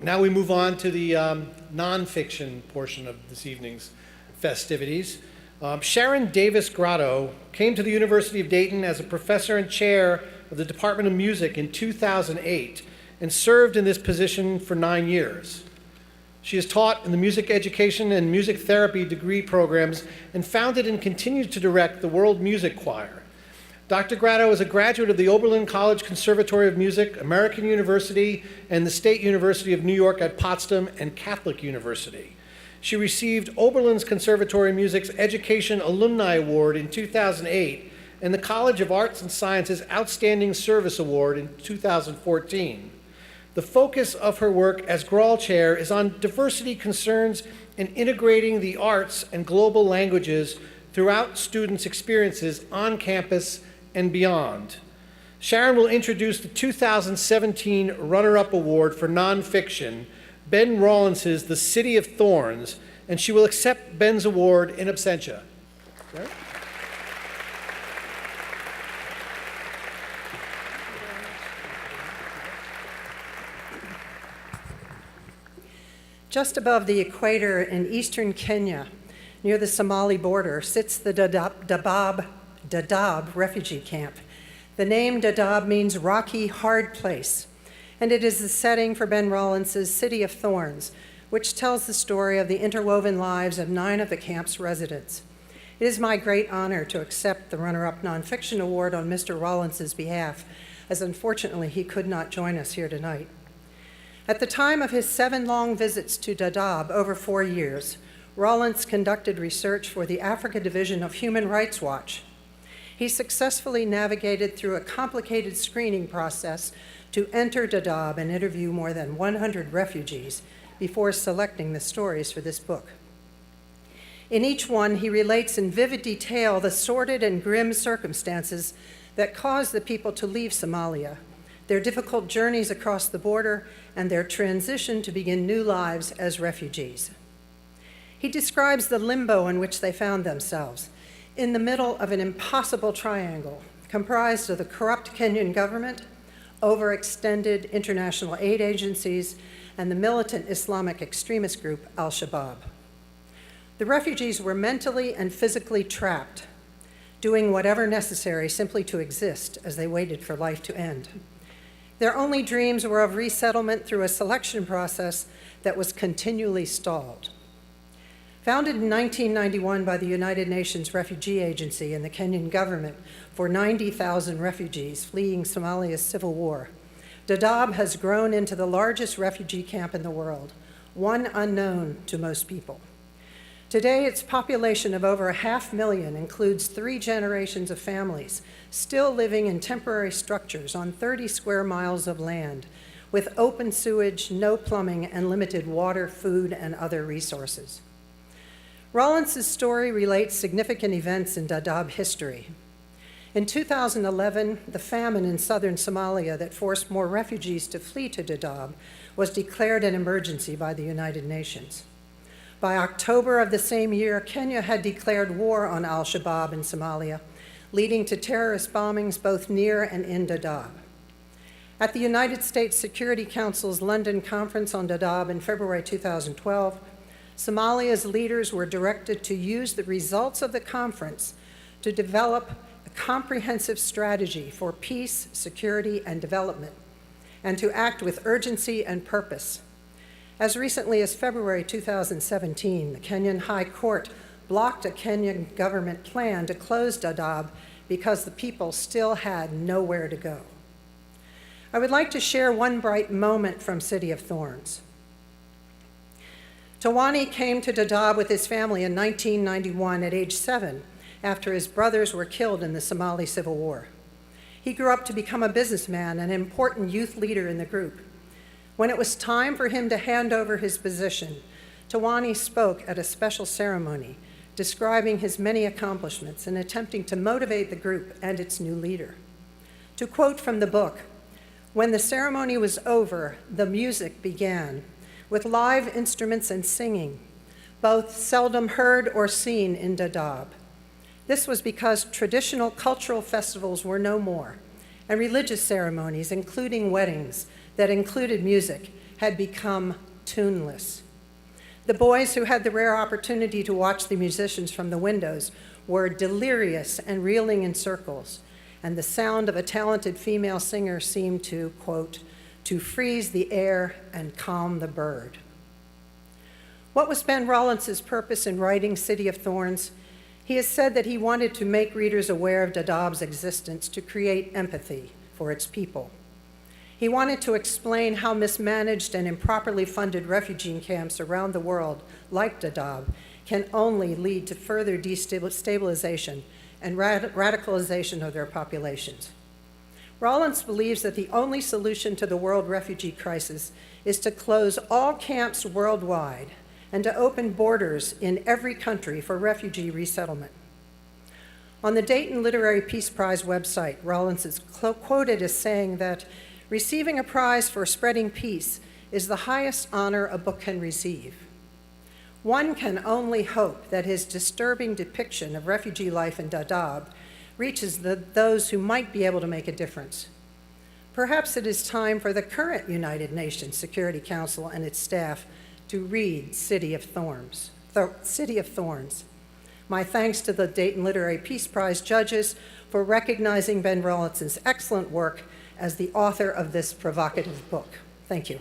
Now we move on to the nonfiction portion of this evening's festivities. Sharon Davis Gratto came to the University of Dayton as a professor and chair of the Department of Music in 2008 and served in this position for 9 years. She has taught in the music education and music therapy degree programs and founded and continues to direct the World Music Choir. Dr. Gratto is a graduate of the Oberlin College Conservatory of Music, American University, and the State University of New York at Potsdam and Catholic University. She received Oberlin's Conservatory of Music's Education Alumni Award in 2008 and the College of Arts and Sciences Outstanding Service Award in 2014. The focus of her work as Grawl Chair is on diversity concerns and integrating the arts and global languages throughout students' experiences on campus and beyond. Sharon will introduce the 2017 runner-up award for nonfiction, Ben Rawlence's The City of Thorns, and she will accept Ben's award in absentia. Sorry? Just above the equator in eastern Kenya, near the Somali border, sits the Dadaab refugee camp. The name Dadaab means rocky, hard place, and it is the setting for Ben Rawlence's City of Thorns, which tells the story of the interwoven lives of 9 of the camp's residents. It is my great honor to accept the runner-up nonfiction award on Mr. Rawlence's behalf, as unfortunately he could not join us here tonight. At the time of his 7 long visits to Dadaab over 4 years, Rawlence conducted research for the Africa Division of Human Rights Watch. He successfully navigated through a complicated screening process to enter Dadaab and interview more than 100 refugees before selecting the stories for this book. In each one, he relates in vivid detail the sordid and grim circumstances that caused the people to leave Somalia, their difficult journeys across the border, and their transition to begin new lives as refugees. He describes the limbo in which they found themselves, in the middle of an impossible triangle comprised of the corrupt Kenyan government, overextended international aid agencies, and the militant Islamic extremist group Al-Shabaab. The refugees were mentally and physically trapped, doing whatever necessary simply to exist as they waited for life to end. Their only dreams were of resettlement through a selection process that was continually stalled. Founded in 1991 by the United Nations Refugee Agency and the Kenyan government for 90,000 refugees fleeing Somalia's civil war, Dadaab has grown into the largest refugee camp in the world, one unknown to most people. Today, its population of over 500,000 includes 3 generations of families still living in temporary structures on 30 square miles of land with open sewage, no plumbing, and limited water, food, and other resources. Rawlence's story relates significant events in Dadaab history. In 2011, the famine in southern Somalia that forced more refugees to flee to Dadaab was declared an emergency by the United Nations. By October of the same year, Kenya had declared war on Al-Shabaab in Somalia, leading to terrorist bombings both near and in Dadaab. At the United States Security Council's London Conference on Dadaab in February 2012, Somalia's leaders were directed to use the results of the conference to develop a comprehensive strategy for peace, security, and development, and to act with urgency and purpose. As recently as February 2017, the Kenyan High Court blocked a Kenyan government plan to close Dadaab because the people still had nowhere to go. I would like to share one bright moment from City of Thorns. Tawani came to Dadaab with his family in 1991 at age 7 after his brothers were killed in the Somali Civil War. He grew up to become a businessman and an important youth leader in the group. When it was time for him to hand over his position, Tawani spoke at a special ceremony describing his many accomplishments and attempting to motivate the group and its new leader. To quote from the book, "When the ceremony was over, the music began, with live instruments and singing, both seldom heard or seen in Dadaab. This was because traditional cultural festivals were no more, and religious ceremonies, including weddings that included music, had become tuneless. The boys who had the rare opportunity to watch the musicians from the windows were delirious and reeling in circles, and the sound of a talented female singer seemed to, quote, to freeze the air and calm the bird. What was Ben Rawlence's purpose in writing City of Thorns? He has said that he wanted to make readers aware of Dadaab's existence to create empathy for its people. He wanted to explain how mismanaged and improperly funded refugee camps around the world, like Dadaab, can only lead to further destabilization and radicalization of their populations. Rawlence believes that the only solution to the world refugee crisis is to close all camps worldwide and to open borders in every country for refugee resettlement. On the Dayton Literary Peace Prize website, Rawlence is quoted as saying that receiving a prize for spreading peace is the highest honor a book can receive. One can only hope that his disturbing depiction of refugee life in Dadaab reaches those who might be able to make a difference. Perhaps it is time for the current United Nations Security Council and its staff to read City of Thorns. My thanks to the Dayton Literary Peace Prize judges for recognizing Ben Rawlence's excellent work as the author of this provocative book. Thank you.